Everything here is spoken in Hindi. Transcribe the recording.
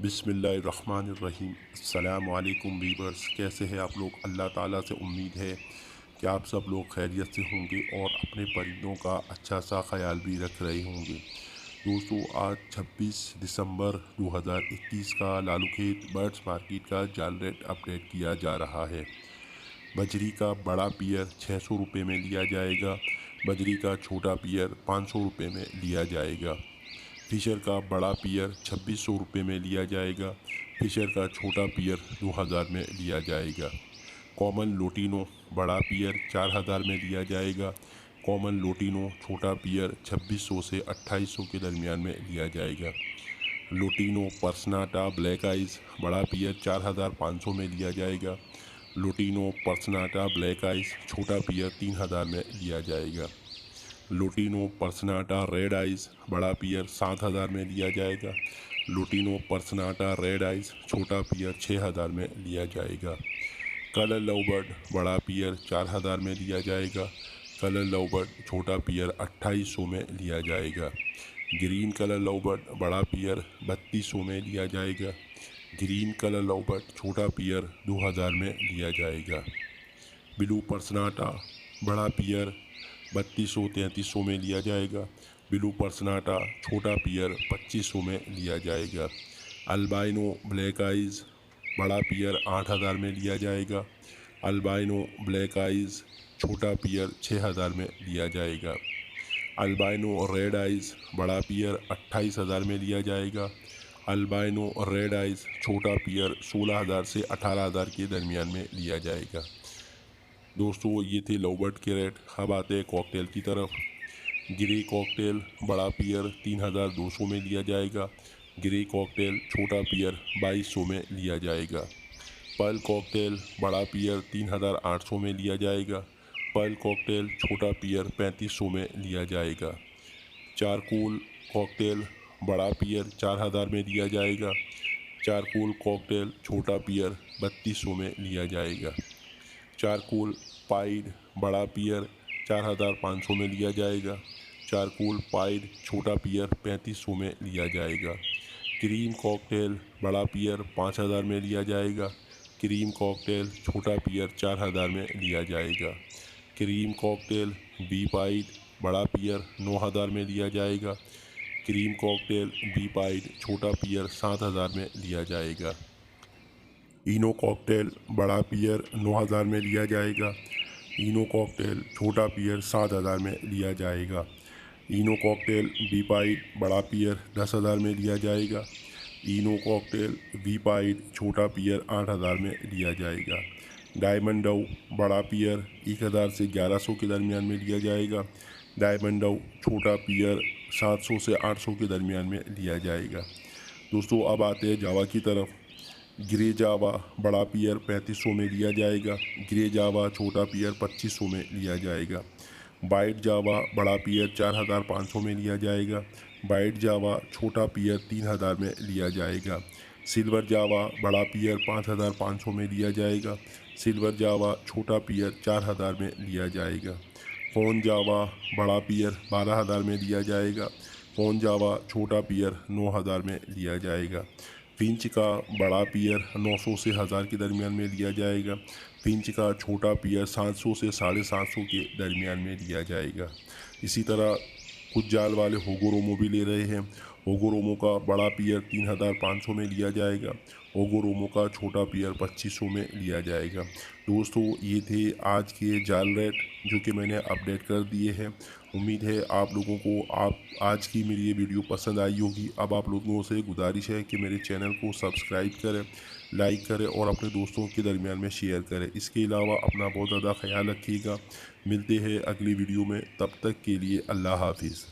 बिस्मिल्लाहिर्रहमानिर्रहीम। अस्सलाम वालेकुम वीवर्स, कैसे हैं आप लोग। अल्लाह ताला से उम्मीद है कि आप सब लोग खैरियत से होंगे और अपने परिंदों का अच्छा सा ख्याल भी रख रहे होंगे। दोस्तों, आज 26 दिसंबर 2021 का लालूखेत बर्ड्स मार्केट का जाल रेट अपडेट किया जा रहा है। बजरी का बड़ा पियर 600 रुपये में लिया जाएगा। बजरी का छोटा पियर 500 रुपये में लिया जाएगा। फिशर का बड़ा पियर 2600 रुपये में लिया जाएगा। फिशर का छोटा पियर 2000 में लिया जाएगा। कॉमन लोटिनो बड़ा पियर 4000 में लिया जाएगा। कॉमन लोटिनो छोटा पियर 2600 से 2800 के दरमियान में लिया जाएगा। लोटिनो पर्सनाटा ब्लैक आइज़ बड़ा पियर 4500 में लिया जाएगा। लोटिनो पर्सनाटा ब्लैक आइज़ छोटा पियर 3000 में लिया जाएगा। लोटिनो पर्सनाटा रेड आइज़ बड़ा पियर 7000 में लिया जाएगा। लोटिनो पर्सनाटा रेड आइज़ छोटा पियर 6000 में लिया जाएगा। कलर लवबर्ड बड़ा पियर 4000 में लिया जाएगा। कलर लवबर्ड छोटा पियर 2800 में लिया जाएगा। ग्रीन कलर लवबर्ड बड़ा पियर 3200 में लिया जाएगा। ग्रीन कलर लवबर्ड छोटा पियर 2000 में लिया जाएगा। ब्लू पर्सनाटा बड़ा पियर 3200-3300 में लिया जाएगा। ब्लू पर्सनाटा छोटा पियर 2500 में लिया जाएगा। अल्बाइनो ब्लैक आइज़ बड़ा पियर 8000 में लिया जाएगा। अल्बाइनो ब्लैक आइज़ छोटा पियर 6000 में लिया जाएगा। अल्बाइनो रेड आइज़ बड़ा पियर 28000 में लिया जाएगा। अल्बाइनो रेड आइज़ छोटा पियर 16000 से 18000 के दरमियान में लिया जाएगा। दोस्तों, ये थे लवबर्ड के रेट। अब आते हैं कॉकटेल की तरफ। ग्रे कॉकटेल बड़ा पियर 3200 में लिया जाएगा। ग्रे कॉकटेल छोटा पियर 2200 में लिया जाएगा। पर्ल कॉकटेल बड़ा पियर 3800 में लिया जाएगा। पर्ल कॉकटेल छोटा पियर 3500 में लिया जाएगा। चारकोल कॉकटेल बड़ा पियर 4000 में लिया जाएगा। चारकोल कॉकटेल छोटा पियर 3200 में लिया जाएगा। चारकोल पाइड बड़ा पियर 4500 में लिया जाएगा। चारकोल पाइड छोटा पियर 3500 में लिया जाएगा। क्रीम कॉकटेल बड़ा पियर 5000 में लिया जाएगा। क्रीम कॉकटेल छोटा पियर 4000 में लिया जाएगा। क्रीम कॉकटेल बी पाइड बड़ा पियर 9000 में लिया जाएगा। क्रीम कॉकटेल बी पाइड छोटा पियर 7000 में लिया जाएगा। इनो कॉकटेल बड़ा पियर 9000 में लिया जाएगा। इनो कॉकटेल छोटा पियर 7000 में लिया जाएगा। इनो कॉकटेल बी पाइड बड़ा पियर 10000 में लिया जाएगा। इनो कॉकटेल बी पाइड छोटा पियर 8000 में लिया जाएगा। डायमंड डव बड़ा पियर 1000 से 1100 के दरमियान में लिया जाएगा। डायमंड डव छोटा पियर 700 से 800 के दरमियान में लिया जाएगा। दोस्तों, अब आते हैं जावा की तरफ। ग्रे जावा बड़ा पियर 3500 में लिया जाएगा। ग्रे जावा छोटा पियर 2500 में लिया जाएगा। वाइट जावा बड़ा पियर 4500 में लिया जाएगा। वाइट जावा छोटा पियर 3000 में लिया जाएगा। सिल्वर जावा बड़ा पियर 5500 में लिया जाएगा। सिल्वर जावा छोटा पियर 4000 में लिया जाएगा। फोन जावा बड़ा पियर 12000 में लिया जाएगा। फोन जावा छोटा पियर 9000 में लिया जाएगा। फिंच का बड़ा पियर 900 से 1000 के दरमियान में लिया जाएगा। फिंच का छोटा पियर 700 से 750 के दरमियान में लिया जाएगा। इसी तरह कुछ जाल वाले होगोरोमो भी ले रहे हैं। होगोरोमो का बड़ा पियर 3500 में लिया जाएगा। होगोरोमो का छोटा पियर 2500 में लिया जाएगा। दोस्तों, ये थे आज के जाल रेट जो कि मैंने अपडेट कर दिए हैं। उम्मीद है आप लोगों को आज की मेरी ये वीडियो पसंद आई होगी। अब आप लोगों से गुजारिश है कि मेरे चैनल को सब्सक्राइब करें, लाइक करें और अपने दोस्तों के दरमियान में शेयर करें। इसके अलावा अपना बहुत ज़्यादा ख्याल रखिएगा। मिलते हैं अगली वीडियो में, तब तक के लिए अल्लाह हाफिज़।